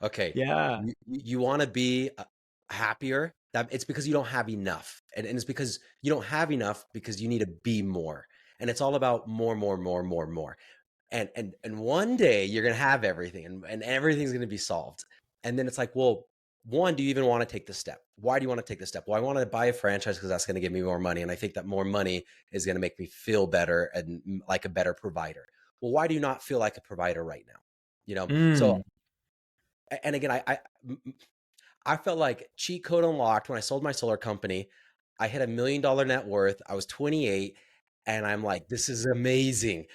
Okay, Yeah. you want to be happier. That it's because you don't have enough, and it's because you don't have enough because you need to be more. And it's all about more, more, more, more, more. And one day you're gonna have everything, and everything's gonna be solved. And then it's like, well, one, do you even want to take the step? Why do you want to take the step? Well, I want to buy a franchise because that's going to give me more money, and I think that more money is going to make me feel better and like a better provider. Well, why do you not feel like a provider right now? So Mm. and again, I felt like cheat code unlocked when I sold my solar company. I hit $1 million net worth. I was 28, and I'm like, this is amazing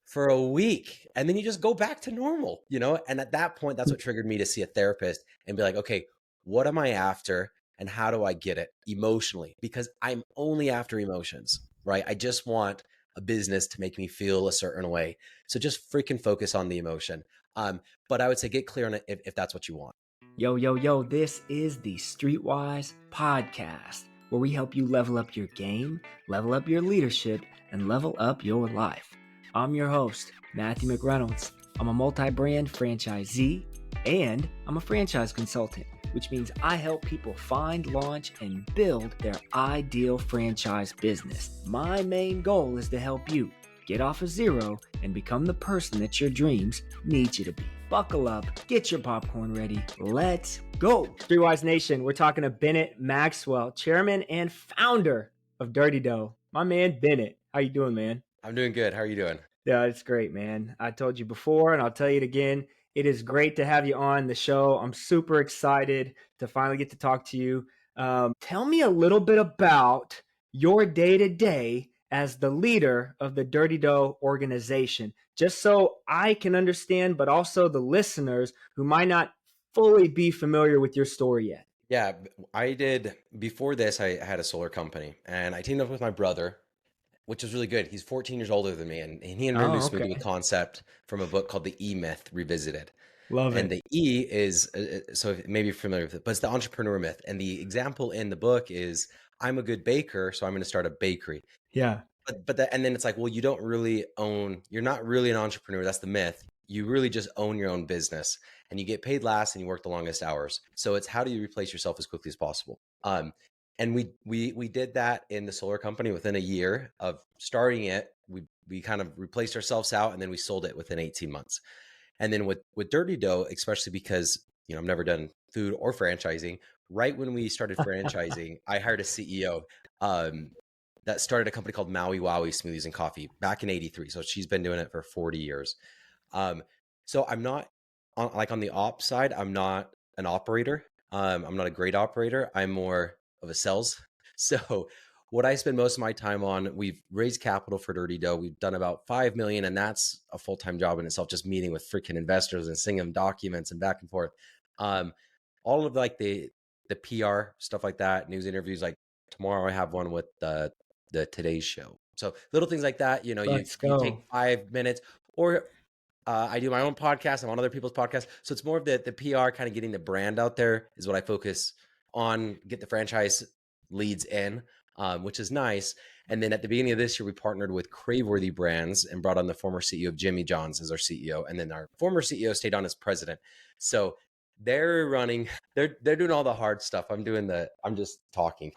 for a week. And then you just go back to normal, And at that point, that's what triggered me to see a therapist and be like, okay, what am I after? And how do I get it emotionally? Because I'm only after emotions, right? I just want a business to make me feel a certain way. So just freaking focus on the emotion. But I would say get clear on it if that's what you want. Yo, yo, yo, this is the Streetwise Podcast, where we help you level up your game, level up your leadership, and level up your life. I'm your host, Matthew McReynolds. I'm a multi-brand franchisee, and I'm a franchise consultant, which means I help people find, launch, and build their ideal franchise business. My main goal is to help you get off of zero and become the person that your dreams need you to be. Buckle up, get your popcorn ready, let's go. Streetwise Nation, we're talking to Bennett Maxwell, chairman and founder of Dirty Dough. My man, Bennett. How you doing, man? I'm doing good. How are you doing? Yeah, it's great, man. I told you before, and I'll tell you it again. It is great to have you on the show. I'm super excited to finally get to talk to you. Tell me a little bit about your day to day as the leader of the Dirty Dough organization, just so I can understand, but also the listeners who might not fully be familiar with your story yet. Yeah, I did. Before this, I had a solar company, and I teamed up with my brother, which was really good. He's 14 years older than me, and he Oh, introduced me okay. to a concept from a book called The E Myth Revisited. Love And it. the E is, so maybe you're familiar with it, but it's the entrepreneur myth. And the example in the book is, I'm a good baker, so I'm going to start a bakery. Yeah. And then it's like, well, you don't really own, you're not really an entrepreneur. That's the myth. You really just own your own business, and you get paid last and you work the longest hours. So it's how do you replace yourself as quickly as possible? And we did that in the solar company within a year of starting it. We kind of replaced ourselves out, and then we sold it within 18 months. And then with Dirty Dough, especially because I've never done food or franchising. Right when we started franchising, I hired a CEO that started a company called Maui Wowie Smoothies and Coffee back in '83. So she's been doing it for 40 years. Um, so I'm not on the ops side. I'm not an operator. I'm not a great operator. I'm more of a sales. So what I spend most of my time on, we've raised capital for Dirty Dough. We've done about 5 million, and that's a full-time job in itself, just meeting with freaking investors and sending them documents and back and forth. Um, all of like the PR stuff like that, news interviews. Like tomorrow, I have one with the Today's Show. So little things like that. Let's You take go. 5 minutes, or I do my own podcast. I'm on other people's podcasts. So it's more of the PR, kind of getting the brand out there is what I focus on, get the franchise leads in, which is nice. And then at the beginning of this year, we partnered with Craveworthy Brands and brought on the former CEO of Jimmy John's as our CEO. And then our former CEO stayed on as president. So they're running, they're doing all the hard stuff. I'm just talking.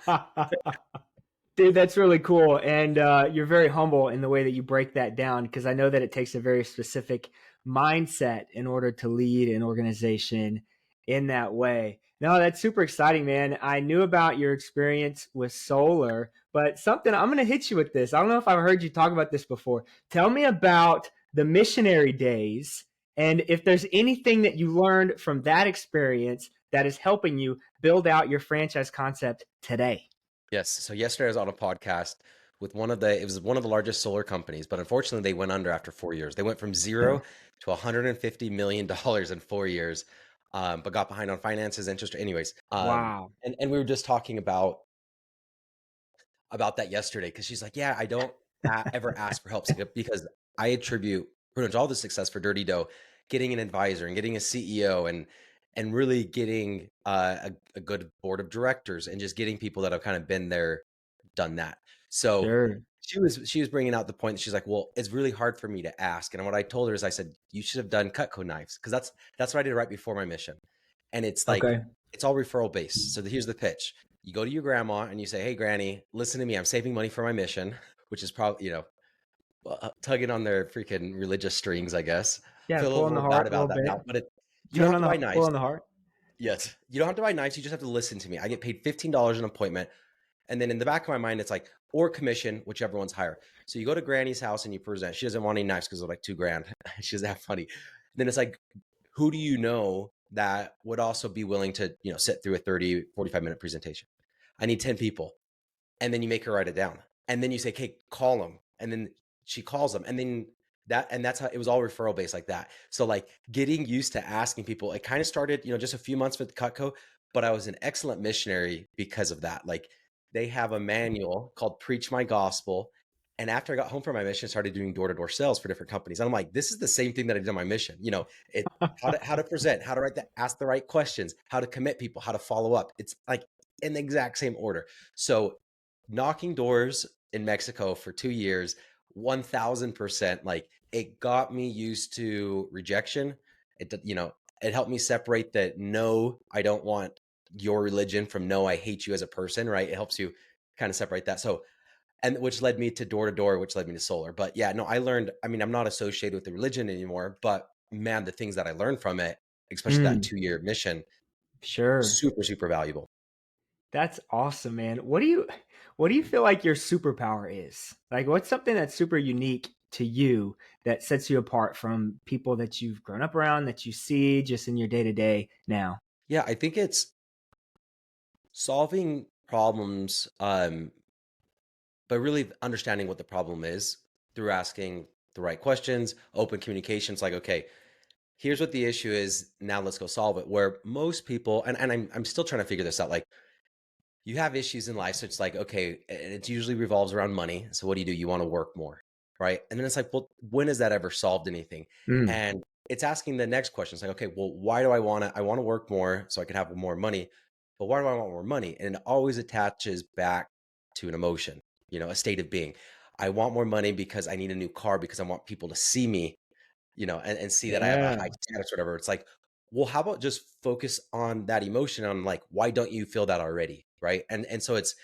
Dude, that's really cool. And you're very humble in the way that you break that down, because I know that it takes a very specific mindset in order to lead an organization in that way. No, that's super exciting, man. I knew about your experience with solar, but something I'm going to hit you with this. I don't know if I've heard you talk about this before. Tell me about the missionary days, and if there's anything that you learned from that experience that is helping you build out your franchise concept today. Yes. So yesterday I was on a podcast with it was one of the largest solar companies, but unfortunately they went under after 4 years. They went from zero to $150 million in 4 years, but got behind on finances, interest. Anyways, Wow. and we were just talking about that yesterday, because she's like, yeah, I don't ever ask for help, because I attribute pretty much all the success for Dirty Dough, getting an advisor and getting a CEO, and really getting a good board of directors, and just getting people that have kind of been there, done that. So Sure. she was bringing out the point that she's like, well, it's really hard for me to ask. And what I told her is, I said, you should have done Cutco knives, because that's what I did right before my mission. And it's like, Okay. it's all referral based. So here's the pitch. You go to your grandma and you say, hey, Granny, listen to me. I'm saving money for my mission, which is probably, tugging on their freaking religious strings, I guess. Yeah, Feel a pull on the little bad heart a little about that bit. now, but you don't Turn have on to the buy pull knives. on the heart. Yes. You don't have to buy knives. You just have to listen to me. I get paid $15 an appointment. And then in the back of my mind, it's like, or commission, whichever one's higher. So you go to Granny's house and you present. She doesn't want any knives because they're like $2,000. She doesn't have funny. Then it's like, who do you know that would also be willing to, sit through a 30, 45-minute presentation? I need 10 people. And then you make her write it down. And then you say, okay, call them. And then she calls them. And then that's how it was all referral based like that. So like getting used to asking people, it kind of started, just a few months with Cutco, but I was an excellent missionary because of that. Like they have a manual called Preach My Gospel. And after I got home from my mission, I started doing door-to-door sales for different companies. And I'm like, this is the same thing that I did on my mission. It how to present, how to write that, ask the right questions, how to commit people, how to follow up. It's like in the exact same order. So knocking doors in Mexico for 2 years, 1000%, like it got me used to rejection. It helped me separate that no, I don't want your religion from no, I hate you as a person, right? It helps you kind of separate that. So, and which led me to door to door, which led me to solar. But yeah, no, I'm not associated with the religion anymore, but man, the things that I learned from it, especially that Mm, 2-year mission, sure. super, super valuable. That's awesome, man. What do you feel like your superpower is? Like what's something that's super unique to you that sets you apart from people that you've grown up around that you see just in your day-to-day now? Yeah, I think it's solving problems, but really understanding what the problem is through asking the right questions, open communications, like, okay, here's what the issue is. Now let's go solve it. Where most people, and I'm still trying to figure this out, like you have issues in life. So it's like, okay, it usually revolves around money. So what do? You want to work more, right? And then it's like, well, when has that ever solved anything? Mm, And it's asking the next question. It's like, okay, well, why do I want to work more so I can have more money, but why do I want more money? And it always attaches back to an emotion, a state of being. I want more money because I need a new car because I want people to see me, and see that I have a yeah. high status or whatever. It's like, well, how about just focus on that emotion on like, why don't you feel that already? Right. And so it's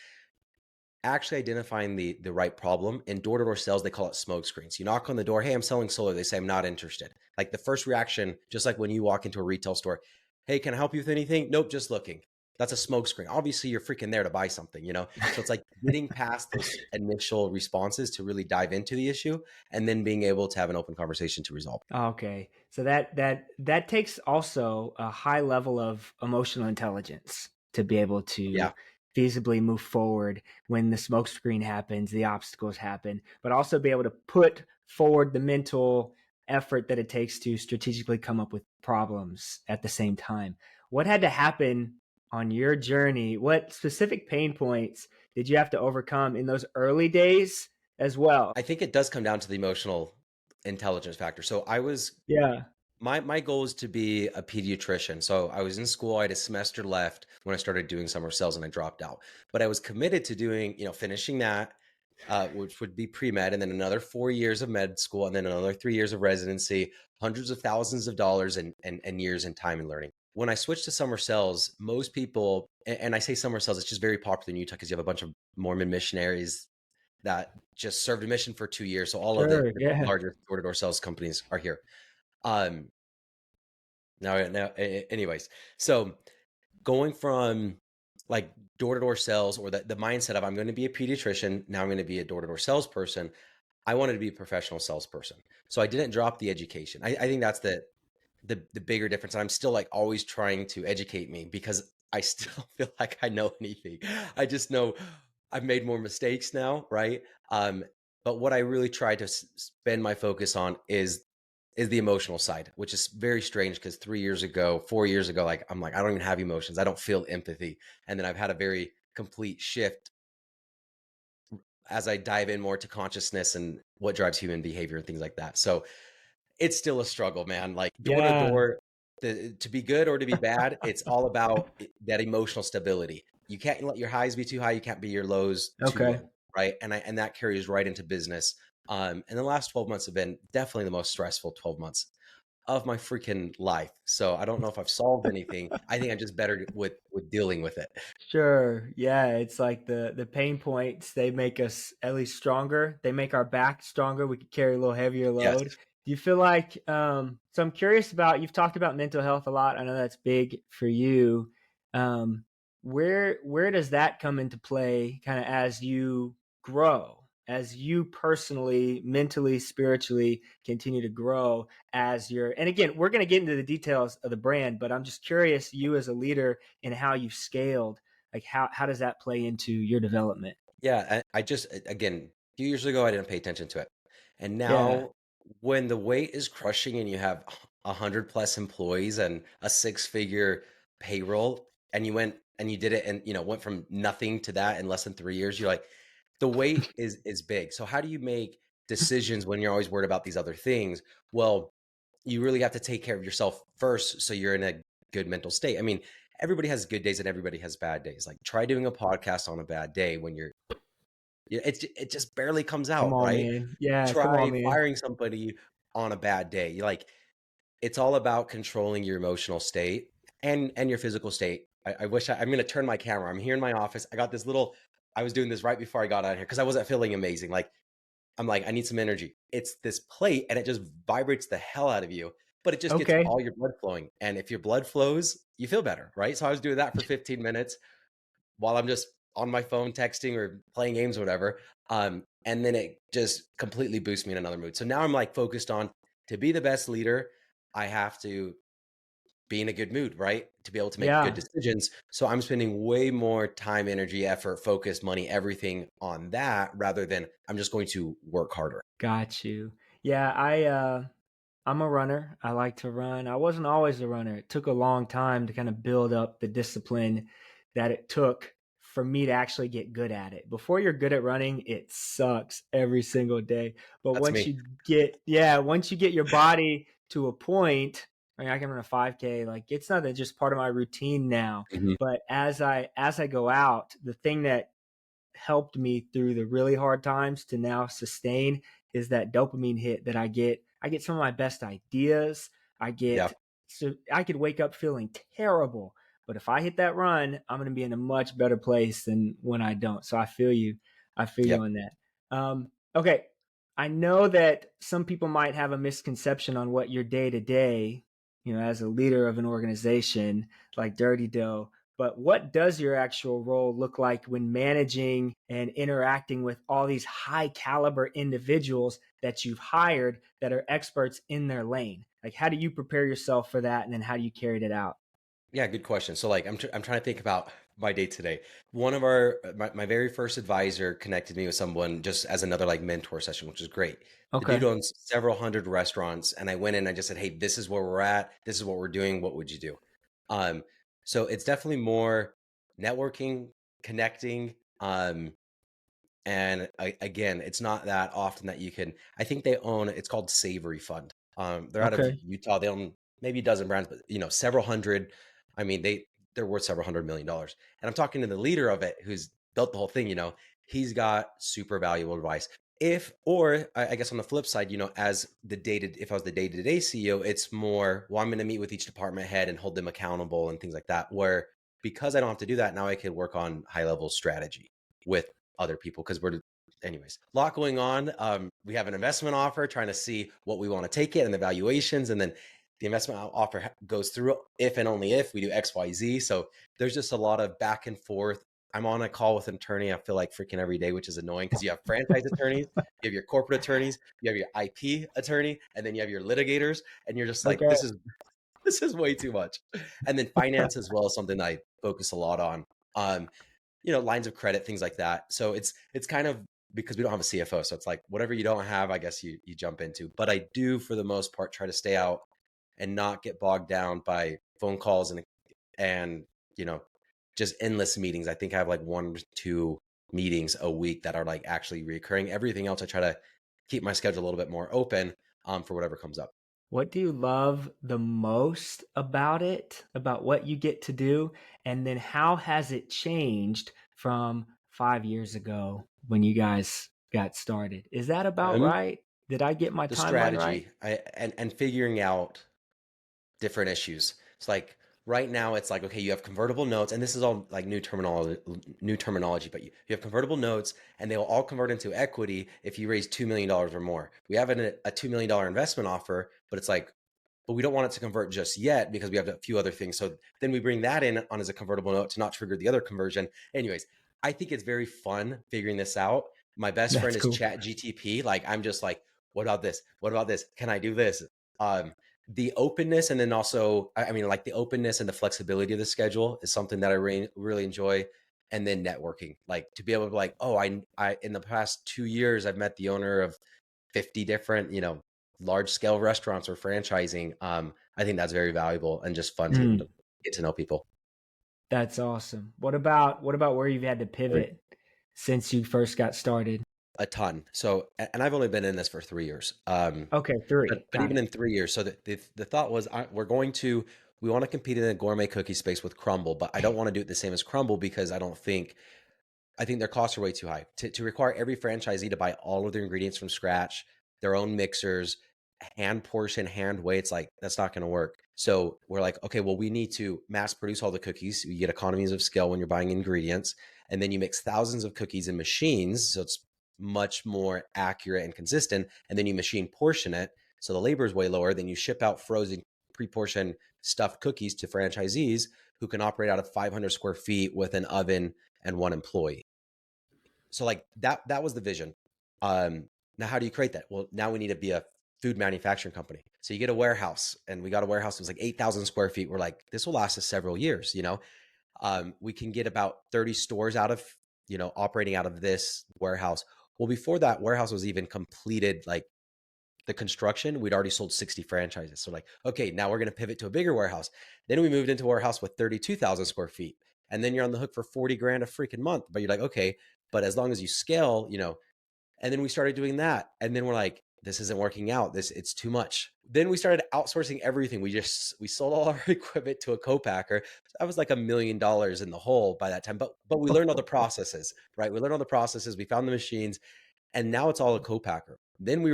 actually identifying the right problem. In door-to-door sales, they call it smoke screens. You knock on the door, hey, I'm selling solar. They say, I'm not interested. Like the first reaction, just like when you walk into a retail store, hey, can I help you with anything? Nope, just looking. That's a smoke screen. Obviously, you're freaking there to buy something, So it's like getting past those initial responses to really dive into the issue and then being able to have an open conversation to resolve. Okay. So that takes also a high level of emotional intelligence to be able to Yeah. feasibly move forward when the smoke screen happens, the obstacles happen, but also be able to put forward the mental effort that it takes to strategically come up with problems at the same time. What had to happen on your journey? What specific pain points did you have to overcome in those early days as well? I think it does come down to the emotional intelligence factor. So Yeah. my goal is to be a pediatrician. So I was in school, I had a semester left when I started doing summer sales and I dropped out. But I was committed to doing, finishing that, which would be pre-med, and then another 4 years of med school, and then another 3 years of residency, hundreds of thousands of dollars and years in time and learning. When I switched to summer sales, most people, and I say summer sales, it's just very popular in Utah because you have a bunch of Mormon missionaries that just served a mission for 2 years. So all of Sure. the Yeah. larger door-to-door sales companies are here. Um, anyways, so going from like door-to-door sales or the mindset of I'm going to be a pediatrician, now I'm going to be a door-to-door salesperson. I wanted to be a professional salesperson. So I didn't drop the education. I think that's the bigger difference. I'm still like always trying to educate me because I still feel like I know anything. I just know I've made more mistakes now, right? But what I really try to spend my focus on is the emotional side, which is very strange because 3 years ago, 4 years ago, like I'm like, I don't even have emotions. I don't feel empathy. And then I've had a very complete shift as I dive in more to consciousness and what drives human behavior and things like that. So it's still a struggle, man. Like door to Yeah. door, to be good or to be bad, it's all about that emotional stability. You can't let your highs be too high. You can't be your lows too Okay. low, right? And that carries right into business. And the last 12 months have been definitely the most stressful 12 months of my freaking life. So I don't know if I've solved anything. I think I'm just better with dealing with it. Sure. Yeah, it's like the pain points, they make us at least stronger. They make our back stronger. We could carry a little heavier Yes. load. Do you feel like so I'm curious about, you've talked about mental health a lot. I know that's big for you. Um where does that come into play kind of as you grow, as you personally, mentally, spiritually continue to grow as you're, and again, we're going to get into the details of the brand, but I'm just curious, you as a leader and how you've scaled, like how does that play into your development? Yeah, I just again, a few years ago I didn't pay attention to it. And Yeah. now when the weight is crushing and you have 100 plus employees and a six-figure payroll and you went and you did it and went from nothing to that in less than 3 years, you're like, the weight is big. So how do you make decisions when you're always worried about these other things? Well, you really have to take care of yourself first so you're in a good mental state. I mean, everybody has good days and everybody has bad days. Like try doing a podcast on a bad day when it just barely comes Come out, on, right? man. Yeah, come on, Try man. firing somebody on a bad day. You like it's all about controlling your emotional state and your physical state. I wish I'm going to turn my camera. I'm here in my office. I got this little. I was doing this right before I got out here because I wasn't feeling amazing. Like I'm like I need some energy. It's this plate and it just vibrates the hell out of you, but it just gets Okay. all your blood flowing. And if your blood flows, you feel better, right? So I was doing that for 15 minutes while I'm just on my phone texting or playing games or whatever. And then it just completely boosts me in another mood. So now I'm like focused on to be the best leader, I have to be in a good mood, right? To be able to make good Yeah, decisions. So I'm spending way more time, energy, effort, focus, money, everything on that rather than I'm just going to work harder. got you. Yeah, I'm a runner. I like to run. I wasn't always a runner. It took a long time to kind of build up the discipline that it took for me to actually get good at it. Before you're good at running, it sucks every single day. But That's once me. you get, yeah, once you get your body to a point, I mean, I can run a 5K, like it's not that just part of my routine now. Mhm. But as I go out, the thing that helped me through the really hard times to now sustain is that dopamine hit that I get. I get some of my best ideas. I Yeah. get, so I could wake up feeling terrible, but if I hit that run, I'm going to be in a much better place than when I don't. So I feel you. I feel you Yep. on that. Okay. I know that some people might have a misconception on what your day to day, as a leader of an organization like Dirty Dough, but what does your actual role look like when managing and interacting with all these high caliber individuals that you've hired that are experts in their lane? Like, how do you prepare yourself for that? And then how do you carry it out? Yeah, good question. So like I'm trying to think about my day today. One of my very first advisor connected me with someone just as another like mentor session, which is great. The dude Okay. owns several hundred restaurants and I went in and I just said, "Hey, this is where we're at. This is what we're doing. What would you do?" Um so it's definitely more networking, connecting, and again, it's not that often that you can I think they own it's called Savory Fund. They're out of Okay. Utah. They own maybe a dozen brands, but several hundred. I mean, they're worth several $100 million. And I'm talking to the leader of it who's built the whole thing, he's got super valuable advice. If or I guess on the flip side, as if I was the day-to-day CEO, it's more, well, I'm going to meet with each department head and hold them accountable and things like that. Where because I don't have to do that, now I can work on high-level strategy with other people because anyways, a lot going on. We have an investment offer trying to see what we want to take it and the valuations. And then the investment offer goes through if and only if we do XYZ. So there's just a lot of back and forth. I'm on a call with an attorney. I feel like freaking every day, which is annoying because you have franchise attorneys, you have your corporate attorneys, you have your IP attorney, and then you have your litigators. And you're just like, Okay. this is way too much. And then finance as well is something I focus a lot on. Lines of credit, things like that. So it's kind of because we don't have a CFO. So it's like whatever you don't have, I guess you jump into. But I do for the most part try to stay out and not get bogged down by phone calls and you know, just endless meetings. I think I have like 1 or 2 meetings a week that are like actually recurring. Everything else I try to keep my schedule a little bit more open for whatever comes up. What do you love the most about it, about what you get to do? And then how has it changed from 5 years ago when you guys got started? Is that about Um, right? Did I get my the timeline right? strategy and figuring out different issues. It's like right now it's like, okay, you have convertible notes, and this is all like new terminology, but you have convertible notes and they will all convert into equity if you raise $2 million or more. We have a $2 million investment offer, but it's like, but we don't want it to convert just yet because we have a few other things. So then we bring that in on as a convertible note to not trigger the other conversion. Anyways, I think it's very fun figuring this out. My best friend That's is cool. Chat GTP. Like I'm just like, what about this? What about this? Can I do this? The openness, and then also, I mean, like the openness and the flexibility of the schedule is something that I really enjoy. And then networking, like to be able to like, oh, I in the past 2 years, I've met the owner of 50 different, large scale restaurants or franchising. I think that's very valuable and just fun to be able Mm, to get to know people. that's awesome. What about where you've had to Right. pivot since you first got started? A ton. So, and I've only been in this for 3 years. Okay, But 3. even Got it. in 3 years, so the thought was we want to compete in the gourmet cookie space with Crumble, but I don't want to do it the same as Crumble because I think their costs are way too high. To require every franchisee to buy all of their ingredients from scratch, their own mixers, hand portion, hand weigh, it's like that's not going to work. So we're like, okay, well, we need to mass produce all the cookies. You get economies of scale when you're buying ingredients, and then you mix thousands of cookies in machines, so it's much more accurate and consistent. And then you machine portion it, so the labor is way lower. Then you ship out frozen, pre-portioned stuffed cookies to franchisees who can operate out of 500 square feet with an oven and one employee. So like that was the vision. Now how do you create that? Well, now we need to be a food manufacturing company. So you get a warehouse, and we got a warehouse that was like 8,000 square feet. We're like, this will last us several years. We can get about 30 stores out of, operating out of this warehouse. Well, before that warehouse was even completed, like the construction, we'd already sold 60 franchises. So like, okay, now we're going to pivot to a bigger warehouse. Then we moved into a warehouse with 32,000 square feet. And then you're on the hook for 40 grand a freaking month. But you're like, okay, but as long as you scale, and then we started doing that. And then we're like, this isn't working out. It's too much. Then we started outsourcing everything. We sold all our equipment to a co-packer. That was like $1 million in the hole by that time. But we learned all the processes, right? We learned all the processes. We found the machines, and now it's all a co-packer. Then we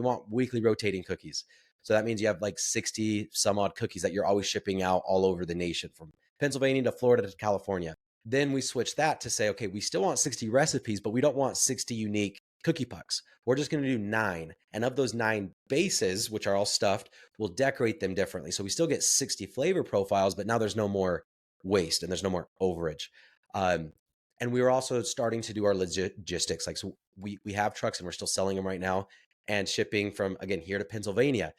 want weekly rotating cookies. So that means you have like 60 some odd cookies that you're always shipping out all over the nation, from Pennsylvania to Florida to California. Then we switch that to say, okay, we still want 60 recipes, but we don't want 60 unique cookie pucks. We're just going to do 9. And of those 9 bases, which are all stuffed, we'll decorate them differently. So we still get 60 flavor profiles, but now there's no more waste and there's no more overage. And we were also starting to do our logistics. Like, so we have trucks and we're still selling them right now and shipping from, again, here to Pennsylvania.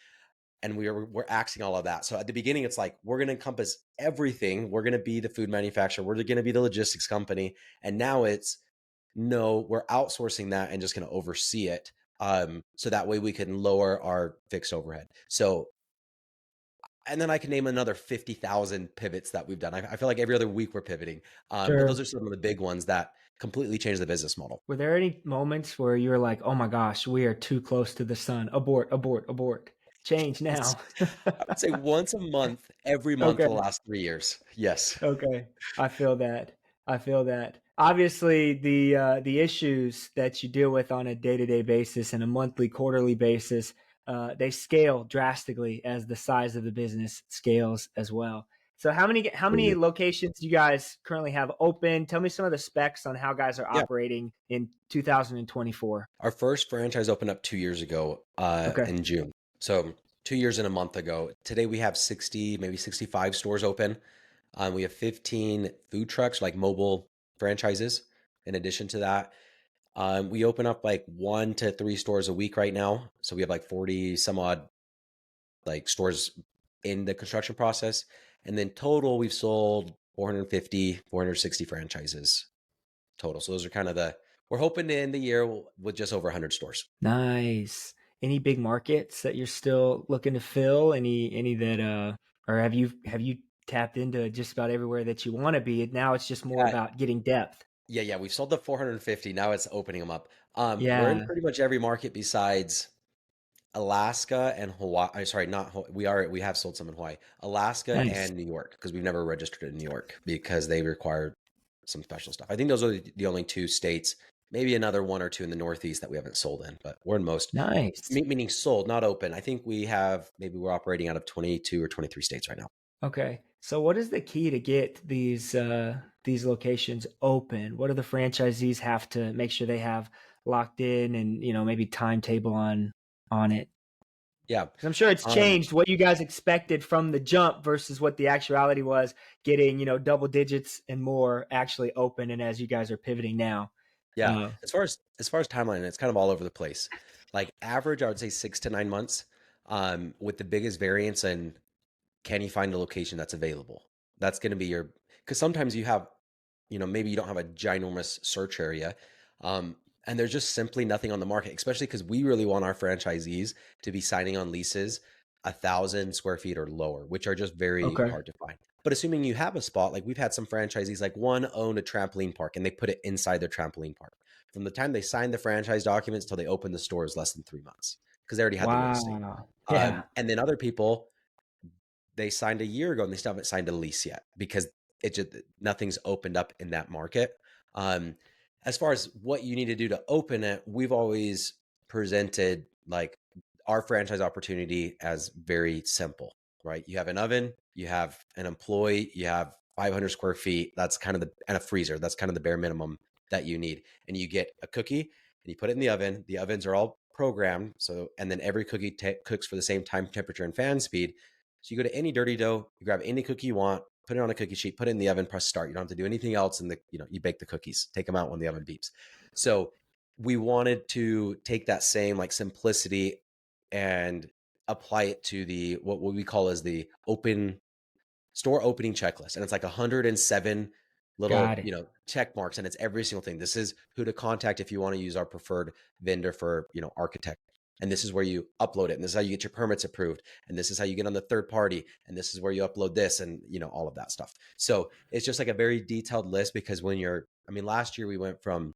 And we're axing all of that. So at the beginning, it's like, we're going to encompass everything. We're going to be the food manufacturer. We're going to be the logistics company. And now it's, no, we're outsourcing that and just going to oversee it. So that way we can lower our fixed overhead. So, and then I can name another 50,000 pivots that we've done. I feel like every other week we're pivoting. But those Sure. are some of the big ones that completely change the business model. Were there any moments where you were like, "Oh my gosh, we are too close to the sun. Abort, abort, abort. Change now." I would say once a month, every month for the Okay. last 3 years. Yes. Okay. I feel that. I feel that. Obviously, the issues that you deal with on a day-to-day basis and a monthly, quarterly basis, they scale drastically as the size of the business scales as well. So how many Mhm. locations do you guys currently have open? Tell me some of the specs on how guys are Yeah. operating in 2024. Our first franchise opened up 2 years ago Okay. in June. So 2 years and a month ago. Today we have 60, maybe 65 stores open. We have 15 food trucks, like mobile franchises. In addition to that, we open up like 1 to 3 stores a week right now. So we have like 40 some odd like stores in the construction process. And then total, we've sold 450, 460 franchises total. So those are kind of we're hoping to end the year with just over 100 stores. Nice. Any big markets that you're still looking to fill? Any that or have you tapped into just about everywhere that you want to be? Now it's just more Yeah, about getting depth. yeah. We've sold the 450. Now it's opening them up. We're in Yeah. pretty much every market besides Alaska and Hawaii. Sorry, not Hawaii. We have sold some in Hawaii, Alaska, Nice. and New York, because we've never registered in New York because they require some special stuff. I think those are the only 2 states maybe another one or two in the Northeast that we haven't sold in, but we're in most, Nice. meaning sold, not open. I think maybe we're operating out of 22 or 23 states right now. Okay. So what is the key to get these locations open? What do the franchisees have to make sure they have locked in and, maybe timetable on it? Yeah. 'Cause I'm sure it's Um, changed what you guys expected from the jump versus what the actuality was getting, double digits and more actually open and as you guys are pivoting now. yeah. Uh, As far as timeline, it's kind of all over the place. Like average, I would say 6 to 9 months. With the biggest variance in can you find a location that's available? That's going to be because sometimes you have, maybe you don't have a ginormous search area. And there's just simply nothing on the market, especially because we really want our franchisees to be signing on leases 1,000 square feet or lower, which are just very okay. hard to find. But assuming you have a spot, like we've had some franchisees, like one owned a trampoline park and they put it inside their trampoline park. From the time they signed the franchise documents till they opened the store is less than 3 months because they already had the real estate. Wow. Yeah. And then other people, they signed a year ago and they still haven't signed a lease yet because it just nothing's opened up in that market. Um, as far as what you need to do to open it, we've always presented like our franchise opportunity as very simple, right? You have an oven, you have an employee, you have 500 square feet. That's kind of and a freezer. That's kind of the bare minimum that you need. And you get a cookie and you put it in the oven. The ovens are all programmed. So, and then every cookie cooks for the same time, temperature, and fan speed. So you go to any Dirty Dough, you grab any cookie you want, put it on a cookie sheet, put it in the oven, press start. You don't have to do anything else. And you bake the cookies, take them out when the oven beeps. So we wanted to take that same like simplicity and apply it to what we call as the store opening checklist. And it's like 107 little, Got it. check marks. And it's every single thing. This is who to contact if you want to use our preferred vendor for, architect. And this is where you upload it. And this is how you get your permits approved. And this is how you get on the third party. And this is where you upload this and, all of that stuff. So it's just like a very detailed list because last year we went from,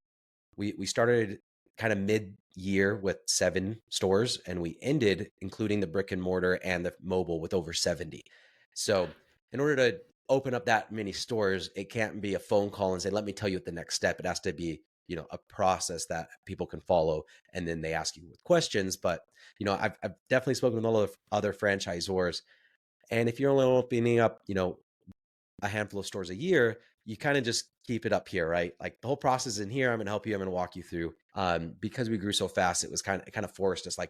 we started kind of mid-year with 7 stores and we ended, including the brick and mortar and the mobile, with over 70. So in order to open up that many stores, it can't be a phone call and say, let me tell you what the next step. It has to be, a process that people can follow. And then they ask you with questions. But, I've definitely spoken with all of other franchisors. And if you're only opening up, a handful of stores a year, you kind of just keep it up here, right? Like the whole process is in here. I'm going to help you. I'm going to walk you through. Because we grew so fast, it was kind of forced us like,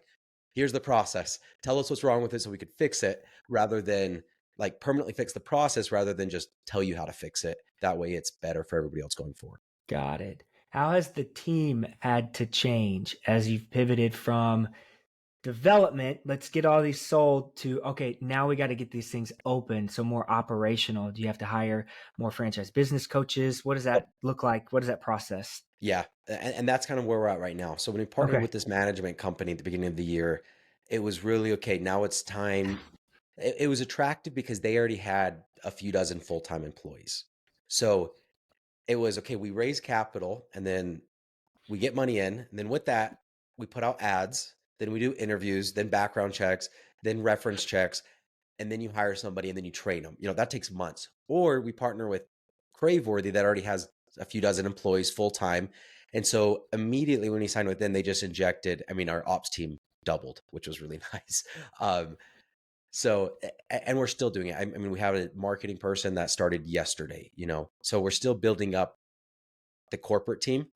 here's the process. Tell us what's wrong with it so we could fix it rather than like permanently fix the process rather than just tell you how to fix it. That way it's better for everybody else going forward. Got it. How has the team had to change as you've pivoted from development, let's get all these sold, to, okay, now we got to get these things open, so more operational? Do you have to hire more franchise business coaches? What does that look like? What is that process? Yeah. And that's kind of where we're at right now. So when we partnered Okay. with this management company at the beginning of the year, it was really, okay, now it's time. It was attractive because they already had a few dozen full-time employees. So it was, okay, we raise capital and then we get money in. And then with that, we put out ads, then we do interviews, then background checks, then reference checks, and then you hire somebody and then you train them. That takes months. Or we partner with Craveworthy that already has a few dozen employees full-time. And so immediately when we signed with them, they just injected, our ops team doubled, which was really nice. So, and we're still doing it. We have a marketing person that started yesterday, so we're still building up the corporate team.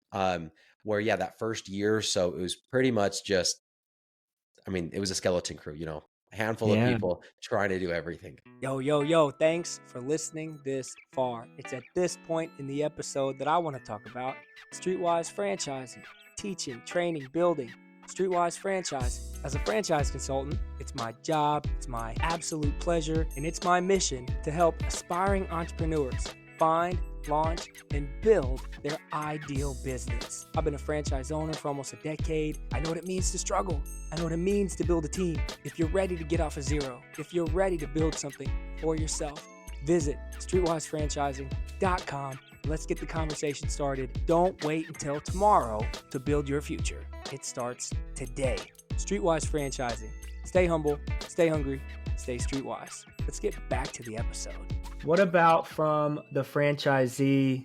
Where, yeah, that first year or so, it was pretty much just, it was a skeleton crew, a handful of Yeah. people trying to do everything. Yo, thanks for listening this far. It's at this point in the episode that I want to talk about Streetwise franchising, teaching, training, building. Streetwise franchising. As a franchise consultant, it's my job, it's my absolute pleasure, and it's my mission to help aspiring entrepreneurs find, launch, and build their ideal business. I've been a franchise owner for almost a decade. I know what it means to struggle. I know what it means to build a team. If you're ready to get off of zero, if you're ready to build something for yourself, visit streetwisefranchising.com. Let's get the conversation started. Don't wait until tomorrow to build your future. It starts today. Streetwise franchising. Stay humble, stay hungry, stay streetwise. Let's get back to the episode. What about from the franchisee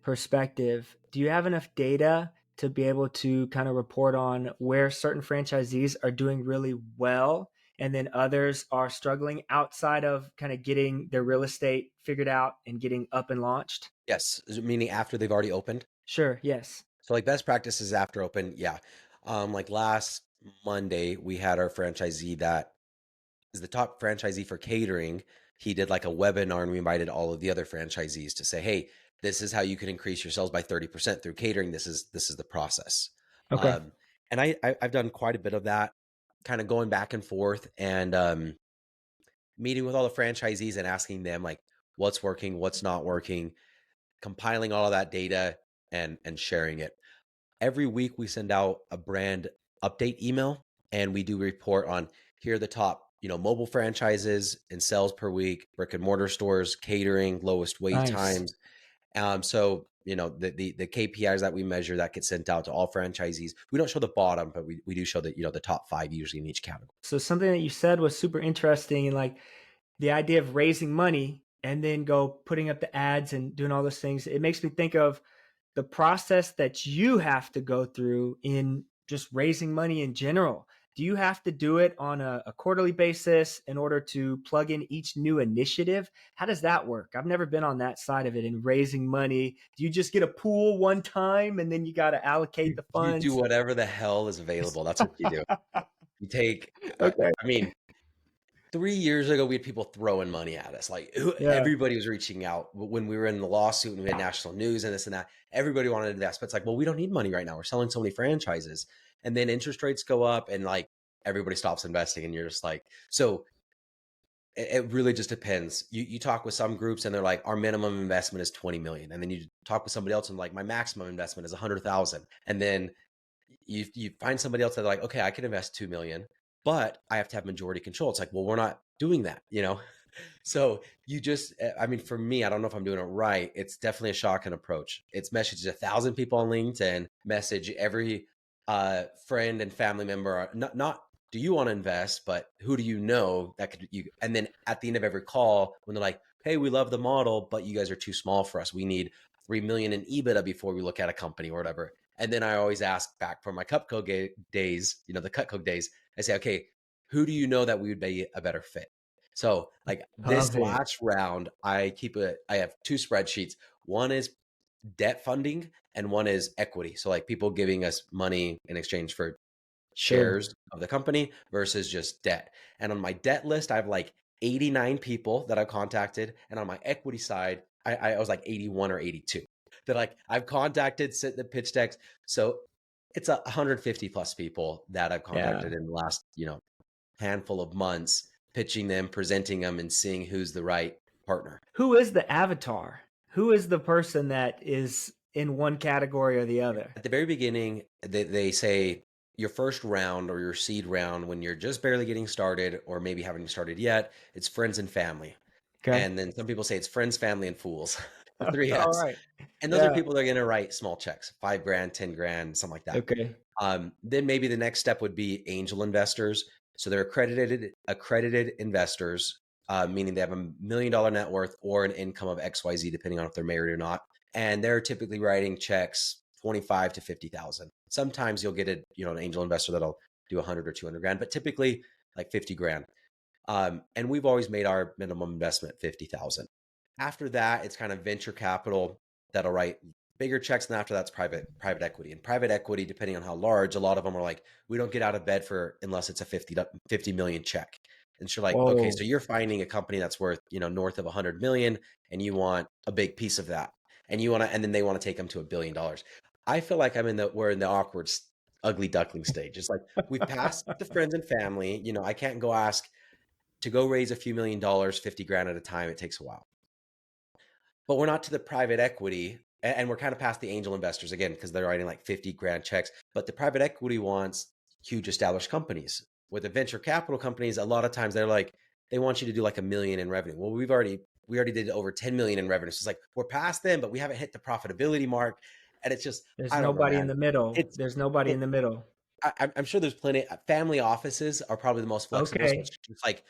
perspective? Do you have enough data to be able to kind of report on where certain franchisees are doing really well and then others are struggling outside of kind of getting their real estate figured out and getting up and launched? Yes, meaning after they've already opened. Sure. Yes. So like best practices after open, yeah. Like last Monday, we had our franchisee that is the top franchisee for catering. He did like a webinar and we invited all of the other franchisees to say, hey, this is how you can increase your sales by 30% through catering. This is the process. Okay. And I've done quite a bit of that, kind of going back and forth and meeting with all the franchisees and asking them like what's working, what's not working, compiling all of that data and sharing it. Every week we send out a brand update email and we do report on here are the top, mobile franchises in sales per week, brick and mortar stores, catering, lowest wait Nice. times. So, the KPIs that we measure that get sent out to all franchisees, we don't show the bottom, but we do show that, the top 5 usually in each category. So something that you said was super interesting, and like the idea of raising money and then go putting up the ads and doing all those things. It makes me think of the process that you have to go through in just raising money in general. Do you have to do it on a quarterly basis in order to plug in each new initiative? How does that work? I've never been on that side of it in raising money. Do you just get a pool one time and then you got to allocate the You funds? do whatever the hell is available. That's what you do. You take, Okay. I mean, 3 years ago, we had people throwing money at us. Like Yeah. everybody was reaching out when we were in the lawsuit and we had national news and this and that. Everybody wanted to invest, but it's like, well, we don't need money right now. We're selling so many franchises, and then interest rates go up, and like everybody stops investing, and you're just like, so it really just depends. You talk with some groups, and they're like, our minimum investment is 20 million, and then you talk with somebody else, and like, my maximum investment is 100,000, and then you find somebody else that's like, okay, I can invest 2 million, but I have to have majority control. It's like, well, we're not doing that, So you just, I mean, for me, I don't know if I'm doing it right. It's definitely a shotgun approach. It's message 1,000 people on LinkedIn, message every friend and family member, not do you want to invest, but who do you know that could you, and then at the end of every call, when they're like, hey, we love the model, but you guys are too small for us. We need 3 million in EBITDA before we look at a company or whatever. And then I always ask back for my Cutco days, the Cutco days. I say, okay, who do you know that we would be a better fit? So like this Love it. last round, I have 2 spreadsheets. One is debt funding and one is equity. So like people giving us money in exchange for shares of the company versus just debt. And on my debt list, I have like 89 people that I've contacted. And on my equity side, I was like 81 or 82 that like I've contacted, sent the pitch decks. So it's 150 plus people that I've contacted in the last, handful of months, pitching them, presenting them, and seeing who's the right partner. Who is the avatar? Who is the person that is in one category or the other? At the very beginning, they say your first round or your seed round, when you're just barely getting started or maybe haven't started yet, it's friends and family. Okay. And then some people say it's friends, family, and fools. The 3 All Fs. right. And those are people that are going to write small checks, $5,000, $10,000, something like that. Okay. Then maybe the next step would be angel investors. So they're accredited investors, meaning they have $1 million net worth or an income of XYZ, depending on if they're married or not. And they're typically writing checks 25 to 50,000. Sometimes you'll get an angel investor that'll do 100 or 200 grand, but typically like 50 grand. And we've always made our minimum investment 50,000. After that, it's kind of venture capital that'll write bigger checks, and after that's private equity. And private equity, depending on how large, a lot of them are like, we don't get out of bed unless it's a 50 million check. And so like, okay, so you're finding a company that's worth, north of 100 million, and you want a big piece of that. And then they want to take them to $1 billion. I feel like we're in the awkward, ugly duckling stage. It's like, we passed the friends and family, I can't go ask to go raise a few $1 million, 50 grand at a time. It takes a while. But we're not to the private equity, and we're kind of past the angel investors again, because they're writing like 50 grand checks. But the private equity wants huge established companies. With the venture capital companies, a lot of times they want you to do like $1 million in revenue. Well, we already did over 10 million in revenue. So it's like, we're past them, but we haven't hit the profitability mark. And it's just, there's nobody in the middle. There's nobody in the middle. I'm sure there's plenty. Family offices are probably the most flexible. Okay. So it's just like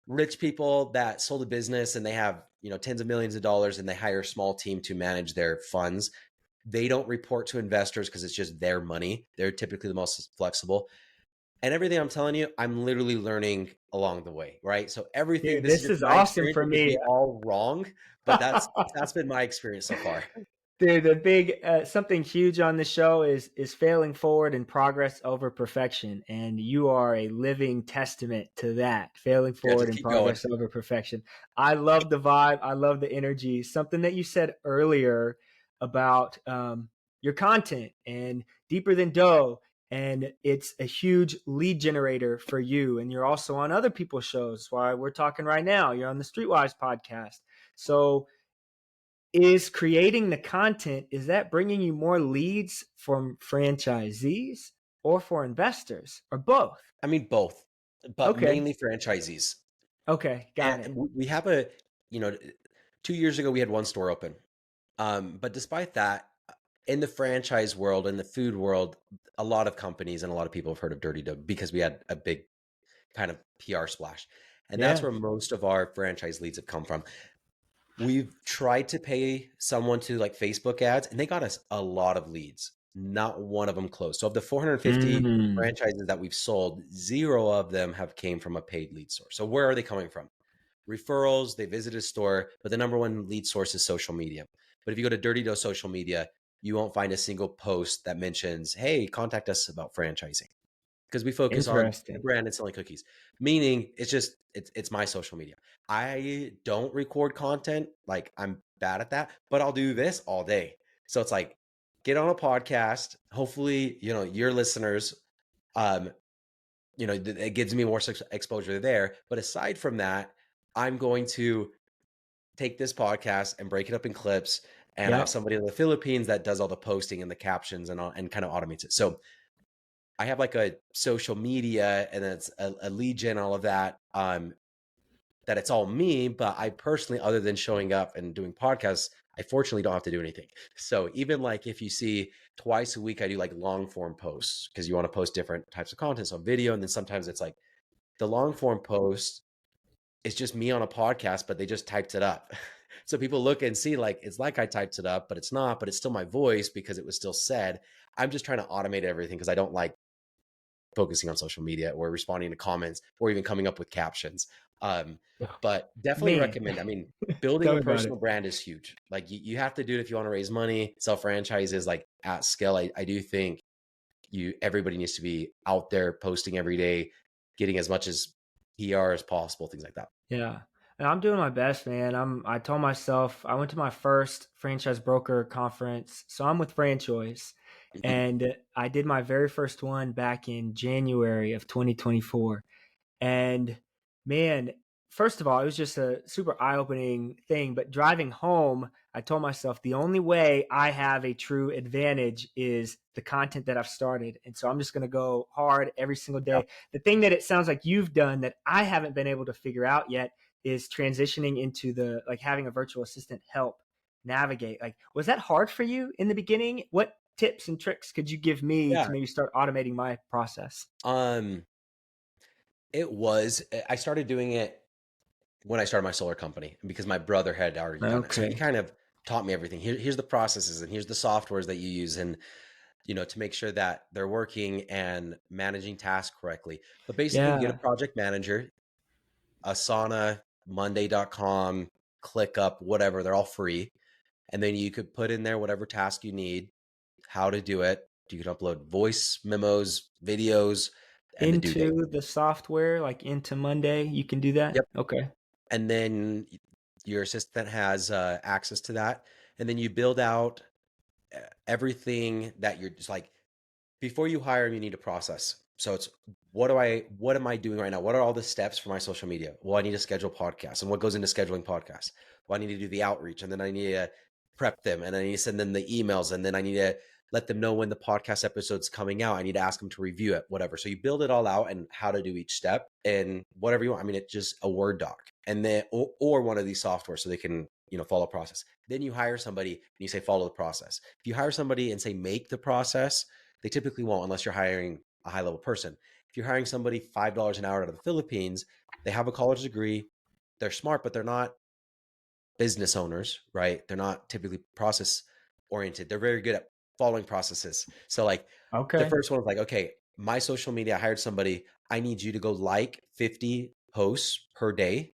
rich people that sold a business and they have, tens of millions of dollars, and they hire a small team to manage their funds. They don't report to investors because it's just their money. They're typically the most flexible. And everything I'm telling you, I'm literally learning along the way, right? So everything, Dude, this is this just is my awesome experience. for It could me. be all wrong, but that's been my experience so far. Dude, the big something huge on the show is failing forward and progress over perfection, and you are a living testament to that. Failing Yeah, forward just and keep going. progress over perfection. I love the vibe. I love the energy. Something that you said earlier about your content and Deeper Than Dough, and it's a huge lead generator for you. And you're also on other people's shows. Why we're talking right now. You're on the Streetwise podcast. So is creating the content, is that bringing you more leads from franchisees or for investors or both? I mean, both, but Okay. mainly franchisees. Okay. Got And it. we have you know, 2 years ago, we had one store open. But despite that, in the franchise world, in the food world, a lot of companies and a lot of people have heard of Dirty Dough because we had a big kind of PR splash. And that's Yeah. where most of our franchise leads have come from. We've tried to pay someone to like Facebook ads, and they got us a lot of leads. Not one of them closed. So of the 450 Mm, franchises that we've sold, 0 of them have came from a paid lead source. So where are they coming from? Referrals, they visit a store, but the number one lead source is social media. But if you go to Dirty Dough social media, you won't find a single post that mentions, hey, contact us about franchising. Because we focus on the interesting. brand and selling cookies. Meaning it's my social media. I don't record content, like I'm bad at that, but I'll do this all day. So it's like get on a podcast. Hopefully, your listeners, um, it gives me more exposure there. But aside from that, I'm going to take this podcast and break it up in clips. And I have Yep. somebody in the Philippines that does all the posting and the captions and kind of automates it. So I have like a social media and it's a lead gen, all of that. That it's all me, but I personally, other than showing up and doing podcasts, I fortunately don't have to do anything. So even like if you see twice a week, I do like long form posts because you want to post different types of content, so video, and then sometimes it's like the long form post is just me on a podcast, but they just typed it up. So people look and see like it's like I typed it up, but it's not, but it's still my voice because it was still said. I'm just trying to automate everything because I don't like focusing on social media or responding to comments or even coming up with captions. Um, but definitely Man, recommend. I mean, building tell a me about it. personal brand is huge. Like you have to do it if you want to raise money, sell franchises like at scale. I do think everybody needs to be out there posting every day, getting as much as PR as possible, things like that. Yeah. And I'm doing my best, man. I told myself I went to my first franchise broker conference. So I'm with Franchoice. Mhm. And I did my very first one back in January of 2024. And man, first of all, it was just a super eye-opening thing. But driving home, I told myself the only way I have a true advantage is the content that I've started. And so I'm just going to go hard every single Yeah. day. The thing that it sounds like you've done that I haven't been able to figure out yet is transitioning into the like having a virtual assistant help navigate. Like, was that hard for you in the beginning? What tips and tricks could you give me Yeah. to maybe start automating my process? I started doing it when I started my solar company because my brother had already done it. So he Okay. kind of taught me everything. Here's the processes and here's the softwares that you use and to make sure that they're working and managing tasks correctly. But basically you get a Yeah. project manager, Asana, Monday.com, ClickUp, whatever, they're all free. And then you could put in there whatever task you need, how to do it. You can upload voice memos, videos, and the due date. Into the software, like into Monday, you can do that? Yep. Okay. And then your assistant has access to that. And then you build out everything that you're just like, before you hire them, you need to process. So it's what am I doing right now? What are all the steps for my social media? Well, I need to schedule podcasts. And what goes into scheduling podcasts? Well, I need to do the outreach and then I need to prep them and I need to send them the emails and then I need to let them know when the podcast episode's coming out. I need to ask them to review it, whatever. So you build it all out and how to do each step and whatever you want. I mean, it's just a Word doc and then, or one of these software so they can, follow process. Then you hire somebody and you say, follow the process. If you hire somebody and say, make the process, they typically won't unless you're hiring a high level person. If you're hiring somebody $5 an hour out of the Philippines, they have a college degree, they're smart, but they're not business owners, right? They're not typically process oriented. They're very good at following processes. So like the Okay. first one was like, okay, my social media, I hired somebody. I need you to go like 50 posts per day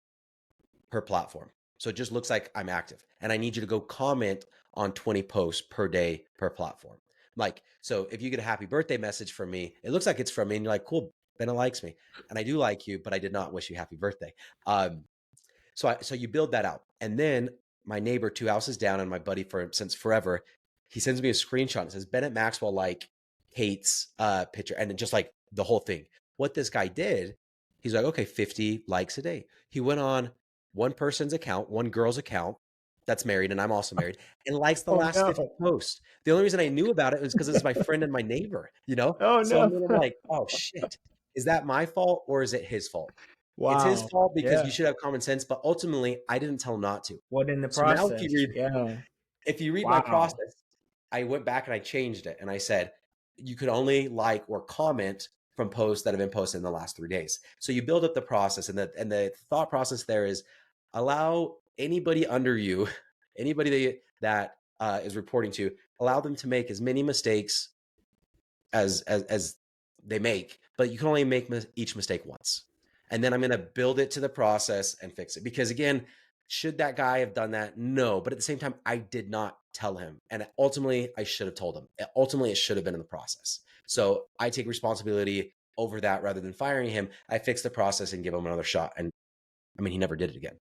per platform. So it just looks like I'm active. And I need you to go comment on 20 posts per day per platform. Like, so if you get a happy birthday message from me, it looks like it's from me and you're like, cool, Benna likes me. And I do like you, but I did not wish you happy birthday. So you build that out. And then my neighbor 2 houses down and my buddy since forever, he sends me a screenshot and says, Bennett Maxwell like hates picture. And just like the whole thing. What this guy did, he's like, okay, 50 likes a day. He went on one person's account, one girl's account that's married, and I'm also married, and likes the Oh last 50 no. posts. The only reason I knew about it was because it's my friend and my neighbor, you know? Oh So no. then I'm like, oh shit, is that my fault or is it his fault? It's his Wow. fault because Yeah. you should have common sense, but ultimately I didn't tell him not to. What in the So now process? Yeah. if you read my Wow. process, I went back and I changed it and I said, you could only like or comment from posts that have been posted in the last 3 days. So you build up the process, and the thought process there is allow anybody under you, anybody that is reporting to, allow them to make as many mistakes as they make, but you can only make each mistake once. And then I'm going to build it to the process and fix it. Because again, should that guy have done that? No. But at the same time, I did not tell him. And ultimately, I should have told him. Ultimately, it should have been in the process. So I take responsibility over that rather than firing him. I fix the process and give him another shot. And I mean, he never did it again.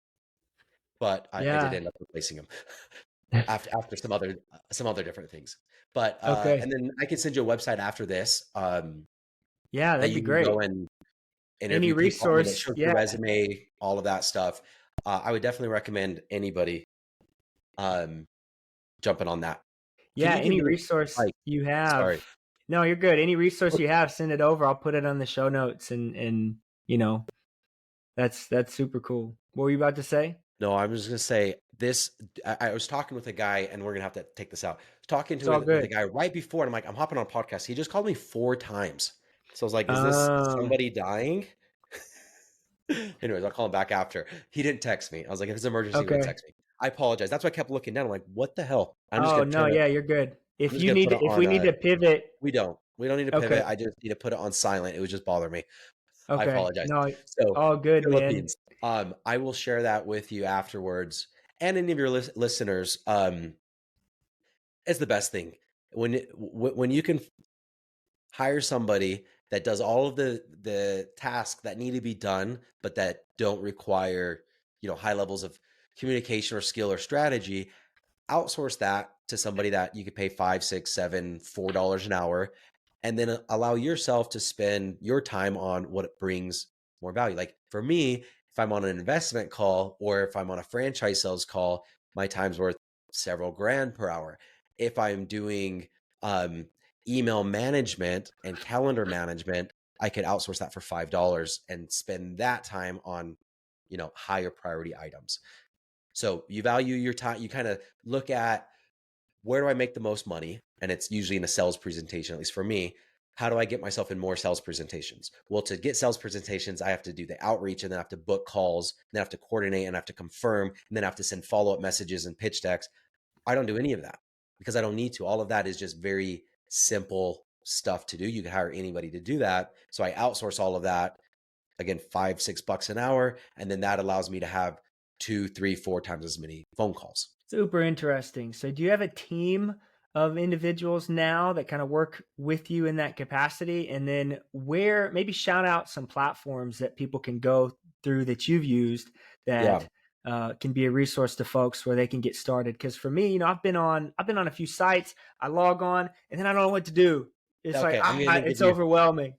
But I did Yeah. end up replacing him after some other different things. But Okay. and then I can send you a website after this Yeah, that that'd be you can go great. and Any interview people. I mean, it resource? shows your Yeah. resume, all of that stuff. I would definitely recommend anybody um, jumping on that. Can Yeah, you give any me resource like? you have. Sorry. No, you're good. Any resource you have, send it over. I'll put it on the show notes and you know, that's super cool. What were you about to say? No, I was gonna say this. I was talking with a guy, and we're gonna have to take this out. I was talking It's all with a good. guy right before, and I'm like, I'm hopping on a podcast. He just called me 4 times. So I was like, is this Oh, somebody dying? Anyways, I'll call him back after. He didn't text me. I was like, if it's an emergency, he would okay. text me. I apologize. That's why I kept looking down. I'm like, what the hell? Oh no, yeah, you're good. I'm just gonna put it If we on. need to pivot, We don't need to okay, pivot. I just need to put it on silent. It would just bother me. I okay. apologize. No, So all good, man. Philippines. I will share that with you afterwards, and any of your listeners. It's the best thing when you can hire somebody that does all of the tasks that need to be done, but that don't require high levels of communication or skill or strategy. Outsource that to somebody that you could pay $5, $6, $7, $4 an hour, and then allow yourself to spend your time on what brings more value. Like for me, if I'm on an investment call or if I'm on a franchise sales call, my time's worth several grand per hour. If I'm doing email management and calendar management, I could outsource that for $5 and spend that time on higher priority items. So you value your time. You kind of look at, where do I make the most money? And it's usually in a sales presentation, at least for me. How do I get myself in more sales presentations? Well, to get sales presentations, I have to do the outreach, and then I have to book calls, and then I have to coordinate, and I have to confirm, and then I have to send follow-up messages and pitch decks. I don't do any of that because I don't need to. All of that is just very simple stuff to do. You can hire anybody to do that. So I outsource all of that. Again, $5, $6 an hour. And then that allows me to have 2, 3, 4 times as many phone calls. Super interesting. So, do you have a team of individuals now that kind of work with you in that capacity? And then, where maybe shout out some platforms that people can go through that you've used that can be a resource to folks where they can get started. Because for me, I've been on a few sites. I log on and then I don't know what to do. It's like Okay, I'm going to give it's you overwhelming.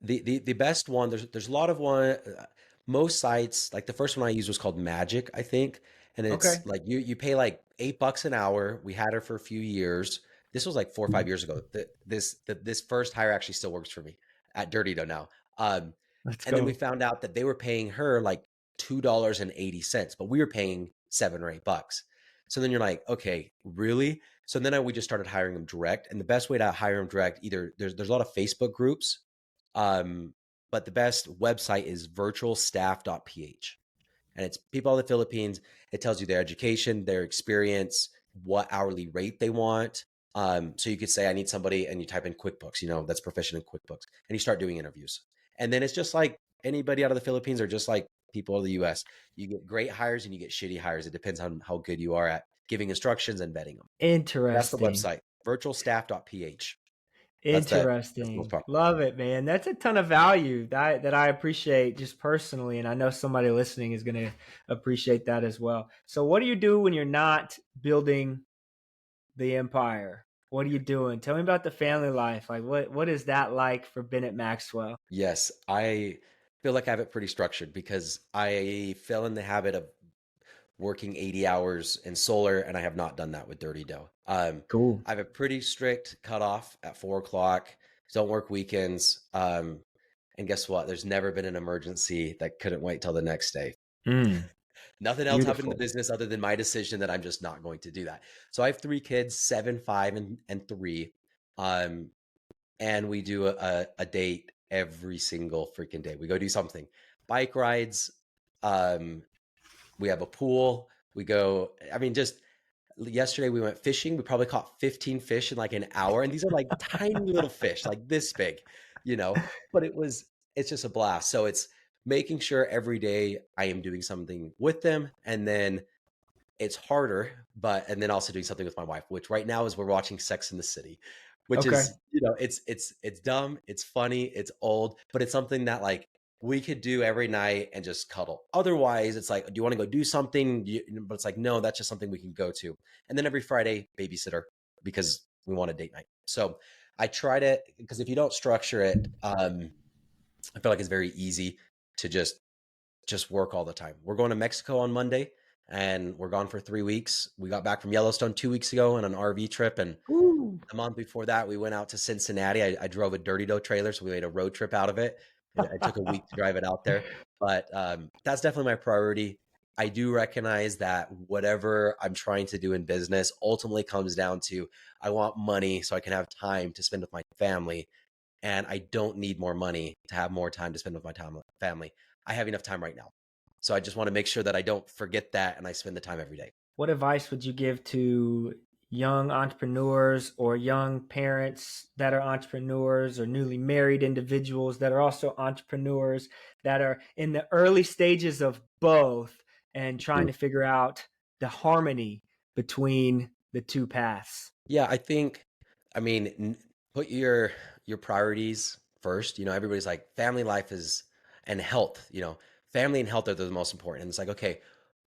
the best one. There's a lot of one. Most sites, like the first one I used was called Magic, I think, and Okay. it's like you pay like $8 an hour. We had her for a few years. This was like 4 or 5 years ago. This first hire actually still works for me at Dirty Dough now. Let's And then we go. found out that they were paying her like $2.80, but we were paying $7 or $8. So then you're like, okay, really? So then we just started hiring them direct. And the best way to hire them direct, either there's a lot of Facebook groups, but the best website is virtualstaff.ph. And it's people in the Philippines. It tells you their education, their experience, what hourly rate they want. So you could say, I need somebody, and you type in QuickBooks, that's proficient in QuickBooks, and you start doing interviews. And then it's just like anybody out of the Philippines, or just like people of the US. You get great hires and you get shitty hires. It depends on how good you are at giving instructions and vetting them. That's the Interesting. website, virtualstaff.ph. That's the most Interesting. popular. Love it, man. That's a ton of value that I appreciate just personally. And I know somebody listening is going to appreciate that as well. So, what do you do when you're not building the empire? What are you doing? Tell me about the family life. Like, what is that like for Bennett Maxwell? Yes, I feel like I have it pretty structured because I fell in the habit of working 80 hours in solar, and I have not done that with Dirty Dough. Cool. I have a pretty strict cutoff at 4 o'clock. Don't work weekends. And guess what? There's never been an emergency that couldn't wait till the next day. Mm, Nothing else happened in the beautiful. business other than my decision that I'm just not going to do that. So I have 3 kids, 7, 5, and 3. Um, and we do a date every single freaking day. We go do something. Bike rides. Um, we have a pool. We go, I mean, just yesterday we went fishing. We probably caught 15 fish in like an hour. And these are like tiny little fish, like this big, but it's just a blast. So it's making sure every day I am doing something with them. And then it's harder, and then also doing something with my wife, which right now is we're watching Sex in the City, which Okay. is, it's dumb, it's funny, it's old, but it's something that like we could do every night and just cuddle. Otherwise, it's like, do you want to go do something? But it's like, no, that's just something we can go to. And then every Friday, babysitter, because we want a date night. So I try to, because if you don't structure it, I feel like it's very easy to just work all the time. We're going to Mexico on Monday, and we're gone for 3 weeks. We got back from Yellowstone 2 weeks ago on an RV trip, and Ooh. a month before that, we went out to Cincinnati. I drove a Dirty Dough trailer, so we made a road trip out of it. It took a week to drive it out there, but that's definitely my priority. I do recognize that whatever I'm trying to do in business ultimately comes down to I want money so I can have time to spend with my family, and I don't need more money to have more time to spend with my family. I have enough time right now. So I just want to make sure that I don't forget that and I spend the time every day. What advice would you give to young entrepreneurs or young parents that are entrepreneurs, or newly married individuals that are also entrepreneurs, that are in the early stages of both and trying Mhm. to figure out the harmony between the two paths? Yeah, I mean, put your priorities first. Everybody's like family life is and health, family and health are the most important. And it's like, okay,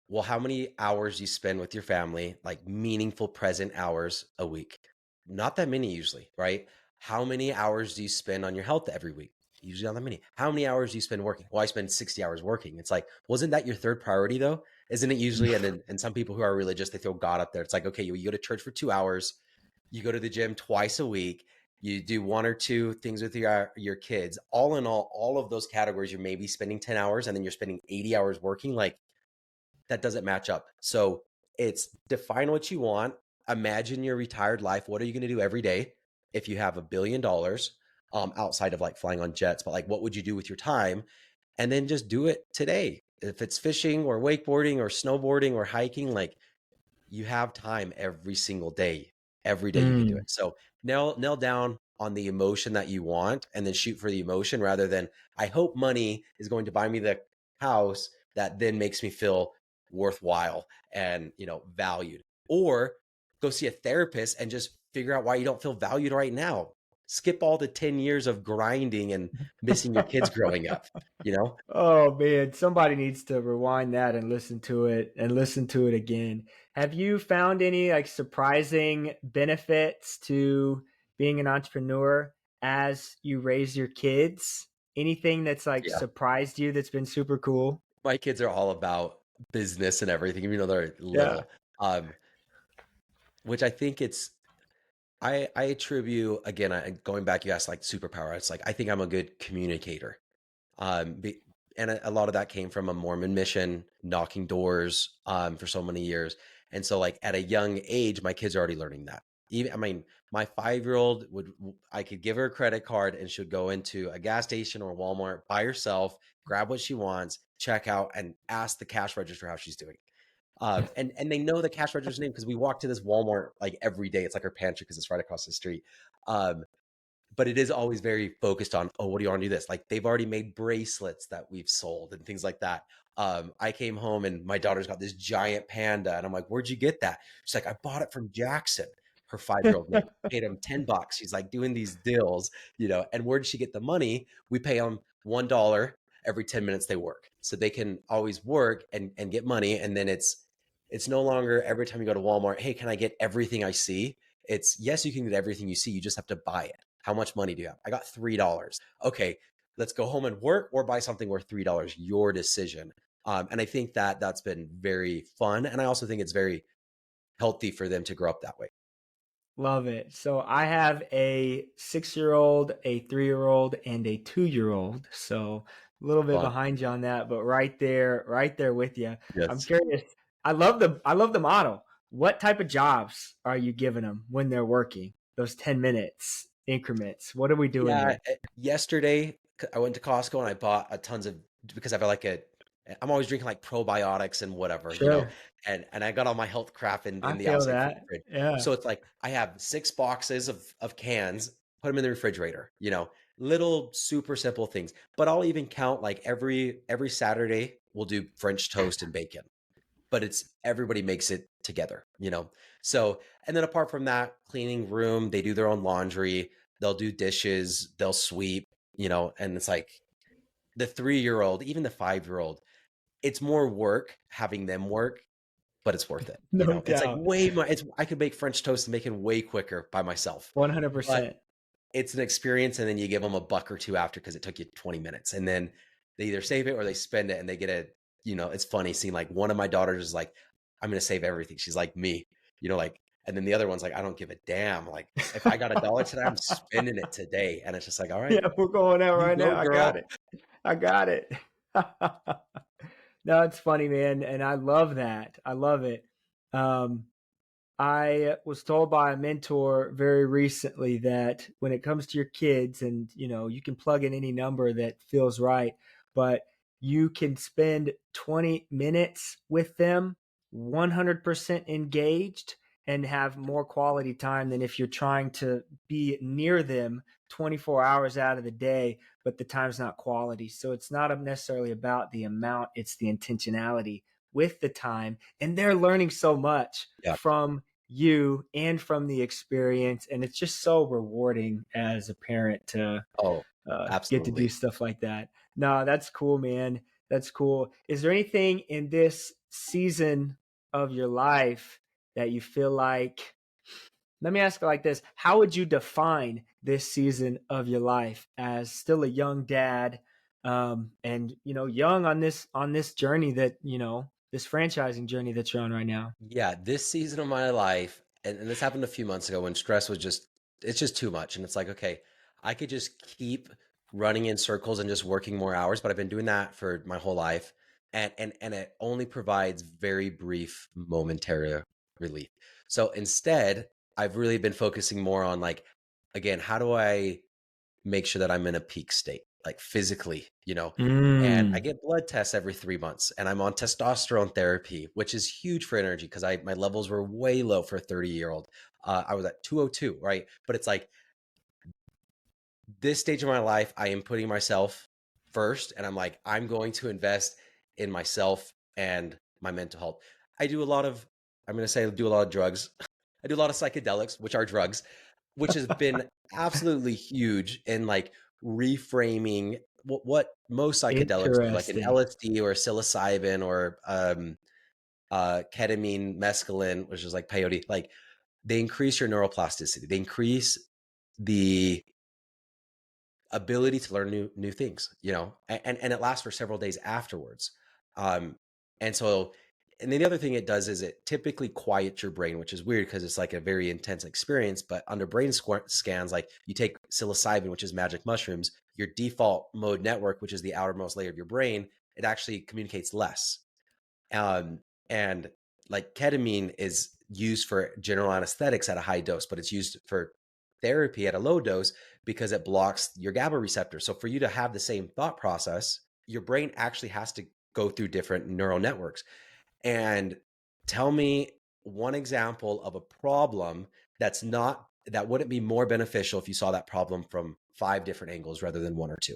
well, how many hours do you spend with your family, like meaningful present hours a week? Not that many usually, right? How many hours do you spend on your health every week? Usually not that many. How many hours do you spend working? Well, I spend 60 hours working. It's like, wasn't that your third priority though? Isn't it usually? And some people who are religious, they throw God up there. It's like, okay, you go to church for 2 hours, you go to the gym twice a week, you do 1 or 2 things with your kids. All in all of those categories, you're maybe spending 10 hours, and then you're spending 80 hours working. Like, that doesn't match up. So it's define what you want. Imagine your retired life. What are you going to do every day if you have $1 billion, outside of like flying on jets? But like, what would you do with your time? And then just do it today. If it's fishing or wakeboarding or snowboarding or hiking, like you have time every single day. Every day you can do Mm. it. So nail down on the emotion that you want, and then shoot for the emotion rather than I hope money is going to buy me the house that then makes me feel worthwhile and valued. Or go see a therapist and just figure out why you don't feel valued right now. Skip all the 10 years of grinding and missing your kids growing up, you know? Oh man, somebody needs to rewind that and listen to it again. Have you found any like surprising benefits to being an entrepreneur as you raise your kids? Anything that's like Yeah. surprised you that's been super cool? My kids are all about business and everything, even though they're Yeah. little. Um, which I think I attribute, again, going back, you asked like superpower. It's like I think I'm a good communicator. Um, be, and a lot of that came from a Mormon mission, knocking doors, for so many years. And so, like at a young age, my kids are already learning that. Even, I mean, my 5-year-old I could give her a credit card and she would go into a gas station or Walmart by herself, grab what she wants, check out, and ask the cash register how she's doing. And they know the cash register's name because we walk to this Walmart like every day. It's like our pantry because it's right across the street. But it is always very focused on, oh, what do you want to do this? Like they've already made bracelets that we've sold and things like that. I came home and my daughter's got this giant panda, and I'm like, where'd you get that? She's like, I bought it from Jackson. Her 5-year-old paid him $10. She's like doing these deals, and where did she get the money? We pay them $1 every 10 minutes they work. So they can always work and get money. And then it's no longer every time you go to Walmart, hey, can I get everything I see? It's yes, you can get everything you see. You just have to buy it. How much money do you have? I got $3. Okay, let's go home and work or buy something worth $3. Your decision. And I think that that's been very fun. And I also think it's very healthy for them to grow up that way. Love it. So I have a 6-year-old, a 3-year-old, and a 2-year-old. So a little bit Fun. behind you on that, but right there with you. I'm Yes. curious. I love the model. What type of jobs are you giving them when they're working? Those 10 minutes increments. What are we doing Yeah. there? Yesterday, I went to Costco and I bought a tons of, because I have I'm always drinking like probiotics and whatever, Sure. and I got all my health crap in I the feel outside that. fridge. Yeah. So it's like I have 6 boxes of cans, put them in the refrigerator, little super simple things. But I'll even count like every Saturday we'll do French toast and bacon. But it's everybody makes it together. So, and then apart from that, cleaning room, they do their own laundry, they'll do dishes, they'll sweep, and it's like the 3-year-old, even the 5-year-old, it's more work having them work, but it's worth it. No It's like doubt. way more. I could make French toast and make it way quicker by myself, but 100%. it's an experience. And then you give them a buck or two after because it took you 20 minutes, and then they either save it or they spend it, and they get it's funny seeing like one of my daughters is like, I'm going to save everything. She's like me, and then the other one's like, I don't give a damn. Like if I got $1 today, I'm spending it today. And it's just like, all right, Yeah, we're going out you right go, now. I got girl. it. I got it. No, it's funny, man, and I love that. I love it. Um, I was told by a mentor very recently that when it comes to your kids, and you can plug in any number that feels right, but you can spend 20 minutes with them 100% engaged and have more quality time than if you're trying to be near them 24 hours out of the day, but the time's not quality. So it's not necessarily about the amount, it's the intentionality with the time. And they're learning so much Yeah. from you and from the experience. And it's just so rewarding as a parent to Oh, get to do absolutely. stuff like that. No, that's cool, man. That's cool. Is there anything in this season of your life that you feel like, let me ask it like this. How would you define this season of your life as still a young dad, and young on this journey that, this franchising journey that you're on right now? Yeah, this season of my life, and this happened a few months ago when stress was it's just too much. And it's like, okay, I could just keep running in circles and just working more hours, but I've been doing that for my whole life. And it only provides very brief momentary relief. So instead, I've really been focusing more on like, again, how do I make sure that I'm in a peak state, like physically. And I Mm. get blood tests every 3 months, and I'm on testosterone therapy, which is huge for energy because my levels were way low for a 30-year-old. I was at 202, right? But it's like this stage of my life, I am putting myself first, and I'm like, I'm going to invest in myself and my mental health. I do a lot of, I'm going to say, I do a lot of drugs. I do a lot of psychedelics, which are drugs, which has been absolutely huge in like reframing what most psychedelics do, like an Interesting. LSD or psilocybin or ketamine, mescaline, which is like peyote. Like they increase your neuroplasticity. They increase the ability to learn new things, and it lasts for several days afterwards. Um, and so, and then the other thing it does is it typically quiets your brain, which is weird because it's like a very intense experience. But under brain scans, like you take psilocybin, which is magic mushrooms, your default mode network, which is the outermost layer of your brain, it actually communicates less. And like ketamine is used for general anesthetics at a high dose, but it's used for therapy at a low dose because it blocks your GABA receptor. So for you to have the same thought process, your brain actually has to go through different neural networks. And tell me one example of a problem that wouldn't be more beneficial if you saw that problem from 5 different angles rather than 1 or 2.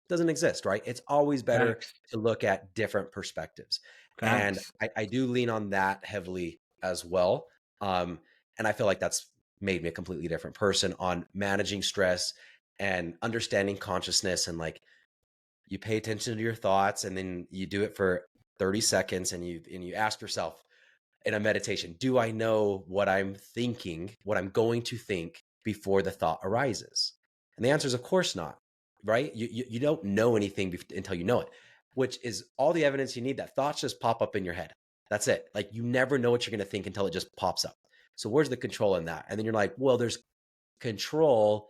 Doesn't exist, right? It's always better Facts. to look at different perspectives. And Facts. I do lean on that heavily as well. And I feel like that's made me a completely different person on managing stress and understanding consciousness. And like, you pay attention to your thoughts, and then you do it for 30 seconds, and you ask yourself in a meditation, do I know what I'm thinking, what I'm going to think before the thought arises? And the answer is, of course not, right? You don't know anything until you know it, which is all the evidence you need that thoughts just pop up in your head. That's it. Like, you never know what you're going to think until it just pops up. So where's the control in that? And then you're like, well, there's control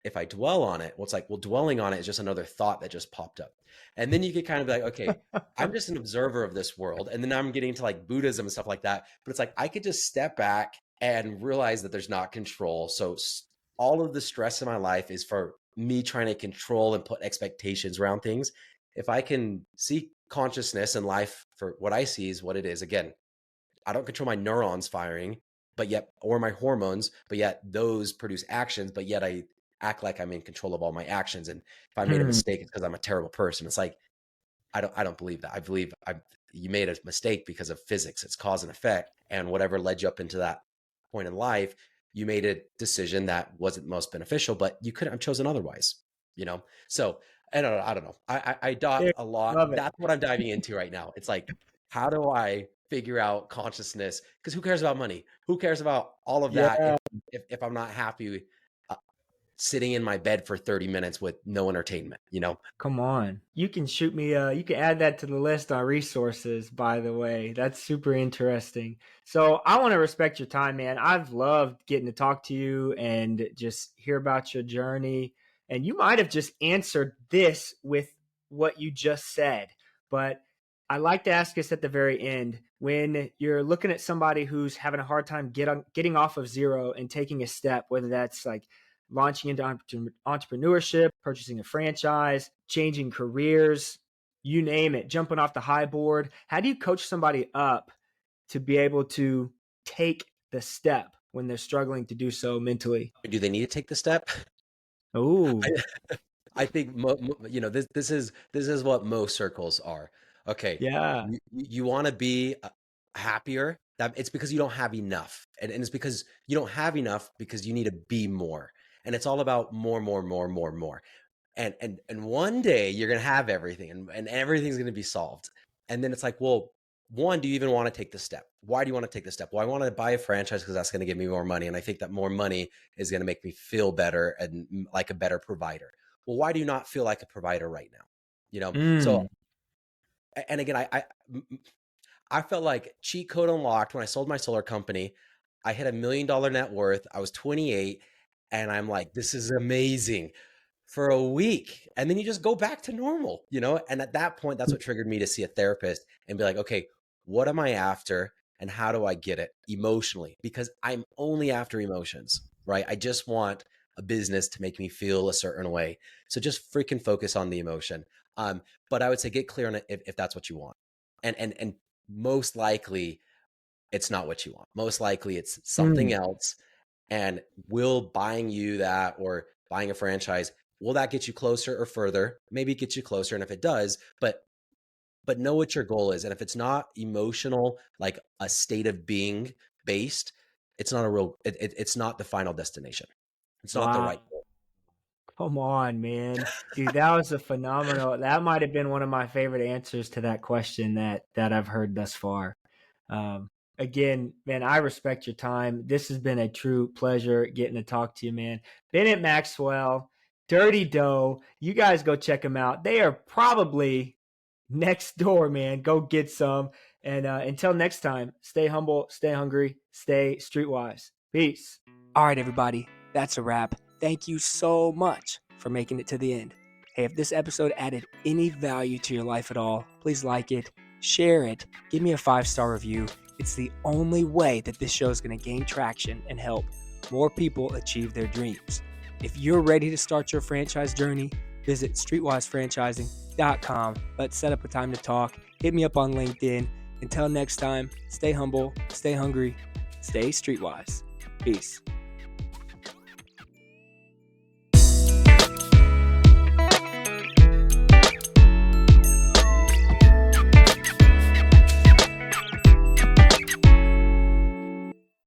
if I dwell on it. Well, it's like, well, dwelling on it is just another thought that just popped up. And then you get kind of like, okay, I'm just an observer of this world. And then I'm getting into like Buddhism and stuff like that. But it's like, I could just step back and realize that there's not control. So all of the stress in my life is for me trying to control and put expectations around things. If I can see consciousness and life for what I see is what it is. Again, I don't control my neurons firing, or my hormones, but yet those produce actions, but yet I act like I'm in control of all my actions. And if I made a mistake, it's because I'm a terrible person. It's like, I don't believe that. I believe you made a mistake because of physics. It's cause and effect. And whatever led you up into that point in life, you made a decision that wasn't most beneficial, but you couldn't have chosen otherwise, So I don't know. I dot a lot. Love it. That's what I'm diving into right now. It's like, how do I figure out consciousness? Because who cares about money? Who cares about all of that if I'm not happy sitting in my bed for 30 minutes with no entertainment, Come on. You can shoot me, you can add that to the list on resources, by the way. That's super interesting. So I want to respect your time, man. I've loved getting to talk to you and just hear about your journey. And you might have just answered this with what you just said, but I like to ask this at the very end. When you're looking at somebody who's having a hard time getting off of zero and taking a step, whether that's like launching into entrepreneurship, purchasing a franchise, changing careers, you name it, jumping off the high board. How do you coach somebody up to be able to take the step when they're struggling to do so mentally? Do they need to take the step? Oh, I think this is what most circles are. Okay, yeah. you want to be happier. That it's because you don't have enough, and it's because you don't have enough because you need to be more. And it's all about more. And one day you're gonna have everything, and everything's gonna be solved. And then it's like, well, one, do you even want to take the step? Why do you want to take the step? Well, I want to buy a franchise because that's going to give me more money. And I think that more money is going to make me feel better and like a better provider. Well, why do you not feel like a provider right now? So, and again, I felt like cheat code unlocked when I sold my solar company. I hit $1 million net worth. I was 28 and I'm like, this is amazing for a week. And then you just go back to normal, And at that point, that's what triggered me to see a therapist and be like, okay, what am I after and how do I get it emotionally? Because I'm only after emotions, right? I just want a business to make me feel a certain way. So just freaking focus on the emotion. But I would say get clear on it if that's what you want. And most likely it's not what you want. Most likely it's something else. And will buying you that or buying a franchise, will that get you closer or further? Maybe it gets you closer. And if it does, but know what your goal is. And if it's not emotional, like a state of being based, it's not it's not the final destination. It's not the right goal. Come on, man. Dude, that was that might have been one of my favorite answers to that question that I've heard thus far. Again, man, I respect your time. This has been a true pleasure getting to talk to you, man. Bennett Maxwell, Dirty Dough. You guys go check them out. They are probably next door, man. Go get some. And until next time, stay humble, stay hungry, stay streetwise. Peace. All right, everybody. That's a wrap. Thank you so much for making it to the end. Hey, if this episode added any value to your life at all, please like it, share it, give me a 5-star review. It's the only way that this show is going to gain traction and help more people achieve their dreams. If you're ready to start your franchise journey, visit streetwisefranchising.com. Let's set up a time to talk. Hit me up on LinkedIn. Until next time, stay humble, stay hungry, stay streetwise. Peace.